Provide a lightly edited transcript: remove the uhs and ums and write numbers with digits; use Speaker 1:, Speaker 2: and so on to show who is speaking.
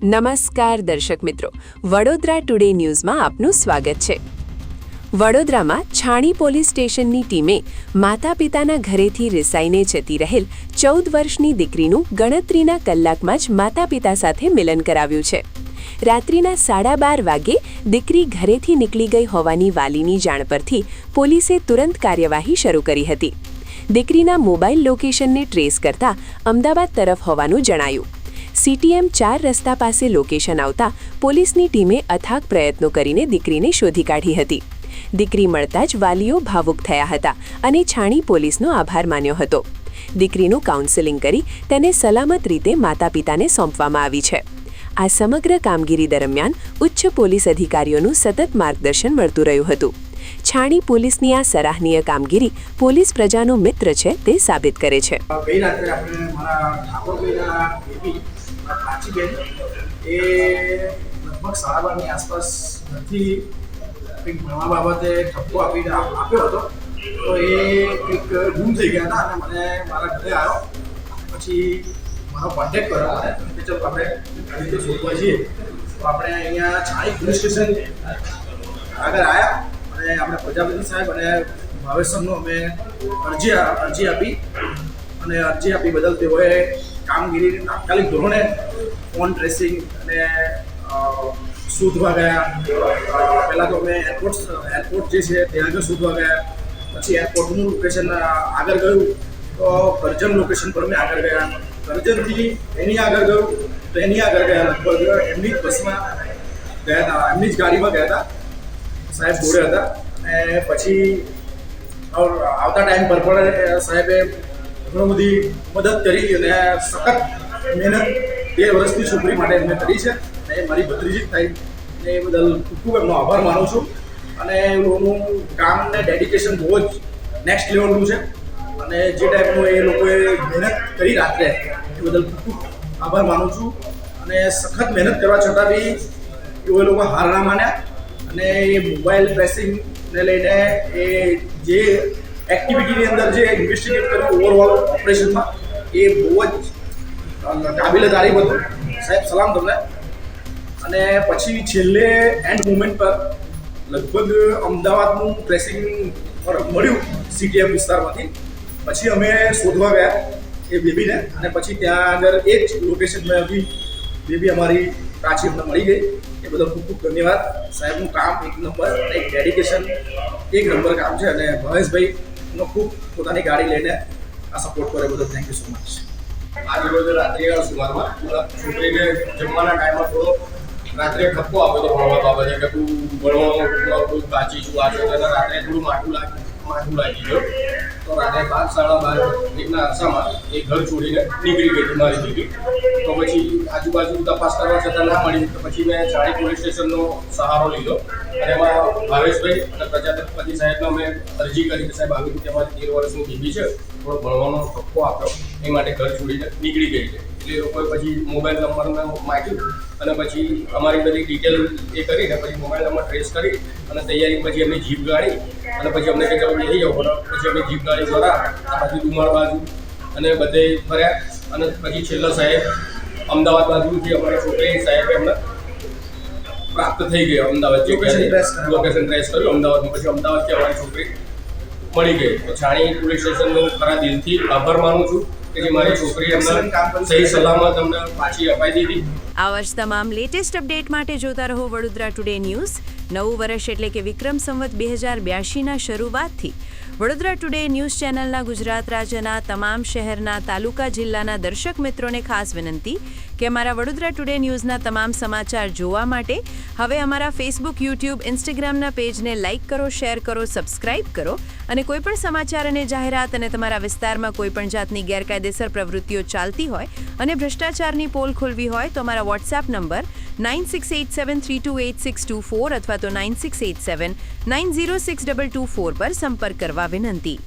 Speaker 1: નમસ્કાર દર્શક મિત્રો, વડોદરા ટુડે ન્યૂઝમાં આપનું સ્વાગત છે। વડોદરામાં છાણી પોલીસ સ્ટેશનની ટીમે માતા પિતાના ઘરેથી રિસાઈને જતી રહેલ 14 વર્ષની દીકરીનું ગણતરીના કલાકમાં જ માતા પિતા સાથે મિલન કરાવ્યું છે। રાત્રિના 12:30 વાગે દીકરી ઘરેથી નીકળી ગઈ હોવાની વાલીની જાણ પરથી પોલીસે તુરંત કાર્યવાહી શરૂ કરી હતી। દીકરીના મોબાઈલ લોકેશનને ટ્રેસ કરતા અમદાવાદ તરફ હોવાનું જણાયું। CTM 4 રસ્તા પાસે લોકેશન આવતા પોલીસની ટીમે અથાગ પ્રયત્નો કરીને દીકરીને શોધી કાઢી હતી। દીકરી મળતા જ વાલીઓ ભાવુક થયા હતા અને છાણી પોલીસનો આભાર માન્યો હતો। દીકરીનું કાઉન્સેલિંગ કરી તેને સલામત રીતે માતા પિતાને સોંપવામાં આવી છે। આ સમગ્ર કામગીરી દરમિયાન ઉચ્ચ પોલીસ અધિકારીઓનું સતત માર્ગદર્શન મળતું રહ્યું હતું। છાણી પોલીસની આ સરાહનીય કામગીરી પોલીસ પ્રજાનો મિત્ર છે તે સાબિત કરે છે।
Speaker 2: પ્રાચીબેન એ લગભગ 12:30 આસપાસ ઘરથી કંઈક ભણવા બાબતે ઠપકો આપીને આપ્યો હતો, તો એ કંઈક ગુમ થઈ ગયા હતા અને મને મારા ઘરે આવ્યો। પછી મારો કોન્ટેક્ટ કર્યો અને કે ચાલો આપણે આ રીતે શોધવા જઈએ। તો આપણે અહીંયા છાણી પોલીસ સ્ટેશન આગળ આવ્યા અને આપણે પ્રજાપતિ સાહેબ અને ભાવેશ સરનો અમે અરજી આપી અને અરજી આપી બદલ તેઓએ કામગીરી તાત્કાલિક ધોરણે ફોન ટ્રેસિંગ અને શોધવા ગયા। પહેલાં તો અમે એરપોર્ટ જે છે ત્યાં આગળ શોધવા ગયા। પછી એરપોર્ટનું લોકેશન આગળ ગયું તો કરજણ લોકેશન પર અમે આગળ ગયા। કરજણથી એની આગળ ગયું તો એની આગળ ગયા, લગભગ એમની જ બસમાં ગયા હતા, એમની જ ગાડીમાં ગયા હતા, સાહેબ જોડે હતા। અને પછી આવતા ટાઈમ પર પણ સાહેબે ઘણી બધી મદદ કરી અને સખત મહેનત 13 વર્ષની છોકરી માટે એમને કરી છે અને એ મારી ભત્રીજી થાય અને એ બદલ ખૂબ એમનો આભાર માનું છું। અને એનું કામ ને ડેડિકેશન બહુ જ નેક્સ્ટ લેવલનું છે અને જે ટાઈપનું એ લોકોએ મહેનત કરી રાત્રે એ બદલ ખૂબ આભાર માનું છું। અને સખત મહેનત કરવા છતાં બી એ લોકો હાર ના માન્યા અને એ મોબાઈલ ટ્રેસિંગને લઈને એ જે એક્ટિવિટીની અંદર જે ઇન્વેસ્ટિગેટ કર્યું ઓવરઓલ ઓપરેશનમાં એ બહુ જ કાબિલે તારીફ હતું। સાહેબ સલામ તમને। અને પછી છેલ્લે એન્ડ મુમેન્ટ પર લગભગ અમદાવાદનું ટ્રેસિંગ મળ્યું CTM વિસ્તારમાંથી। પછી અમે શોધવા ગયા એ બેબીને અને પછી ત્યાં આગળ એ જ લોકેશનમાં બેબી અમારી પ્રાચી અમને મળી ગઈ। એ બધો ખૂબ ખૂબ ધન્યવાદ। સાહેબનું કામ એક નંબર અને એક ડેડિકેશન એક નંબર કામ છે અને ભાવેશભાઈનો ખૂબ પોતાની ગાડી લઈને આ સપોર્ટ કરે બધો થેન્ક યુ સો મચ।
Speaker 3: આજે રોજ રાત્રિના સુમારમાં છોકરીને જમવાના ટાઈમમાં થોડો રાત્રે ઠપકો આપ્યો હતો ભણવા બાબતે કે તું ભણવામાં થોડું કાચી છું આ છે, રાત્રે થોડું માઠું લાગી ગયું। તો રાત્રે 12:30 અરસામાં એ ઘર છોડીને નીકળી ગઈ હતી મારી દીકરી। તો પછી આજુબાજુ તપાસ કરવા છતાં ના મળી તો પછી મેં છાણી પોલીસ સ્ટેશનનો સહારો લીધો અને એમાં ભાવેશભાઈ અને પ્રજાપતિ સાહેબનો મેં અરજી કરી કે સાહેબ આવી રીતે અમારી 13 વર્ષની બેબી છે, થોડો ભણવાનો ઠપકો આપ્યો એ માટે ઘર છોડીને નીકળી ગઈ છે। એટલે એ લોકોએ પછી મોબાઈલ નંબર માગ્યું અને પછી અમારી બધી ડિટેલ એ કરીને પછી મોબાઈલ નંબર ટ્રેસ કરી અને તૈયારી પછી એમની જીપ ગાડી અને પછી અમને કે ચાલો બેસી જાઓ બરાબર। પછી અમે જીપ ગાડી દ્વારા આ બાજુ ડુમાળ બાજુ અને બધે ફર્યા અને પછી છેલ્લા સાહેબ અમદાવાદ બાજુથી અમારી છોકરી સાહેબ એમને પ્રાપ્ત થઈ ગઈ। અમદાવાદ લોકેશન ટ્રેસ કર્યું અમદાવાદમાં, પછી અમદાવાદથી અમારી છોકરી મળી ગઈ। તો છાણી પોલીસ સ્ટેશનનો ખરા દિલથી આભાર માનું છું કે જે મારી છોકરી અમને સહી સલામત અમને પાછી અપાઈ દીધી।
Speaker 1: આવા જ તમામ લેટેસ્ટ અપડેટ માટે જોતા રહો વડોદરા ટુડે ન્યૂઝ। નવું વર્ષ એટલે કે વિક્રમ સંવત 2082ના શરૂઆતથી વડોદરા ટુડે ન્યૂઝ ચેનલના ગુજરાત રાજ્યના તમામ શહેરના તાલુકા જિલ્લાના દર્શક મિત્રોને ખાસ વિનંતી કે અમારા વડોદરા ટુડે ન્યૂઝના તમામ સમાચાર જોવા માટે હવે અમારા ફેસબુક, યુટ્યુબ, ઇન્સ્ટાગ્રામના પેજને લાઇક કરો, શેર કરો, સબસ્ક્રાઇબ કરો અને કોઈપણ સમાચાર અને જાહેરાત અને તમારા વિસ્તારમાં કોઈપણ જાતની ગેરકાયદેસર પ્રવૃત્તિઓ ચાલતી હોય અને ભ્રષ્ટાચારની પોલ ખોલવી હોય તો અમારા વોટ્સએપ નંબર 9687328624 અથવા તો 9687906224 પર સંપર્ક કરવા વિનંતી।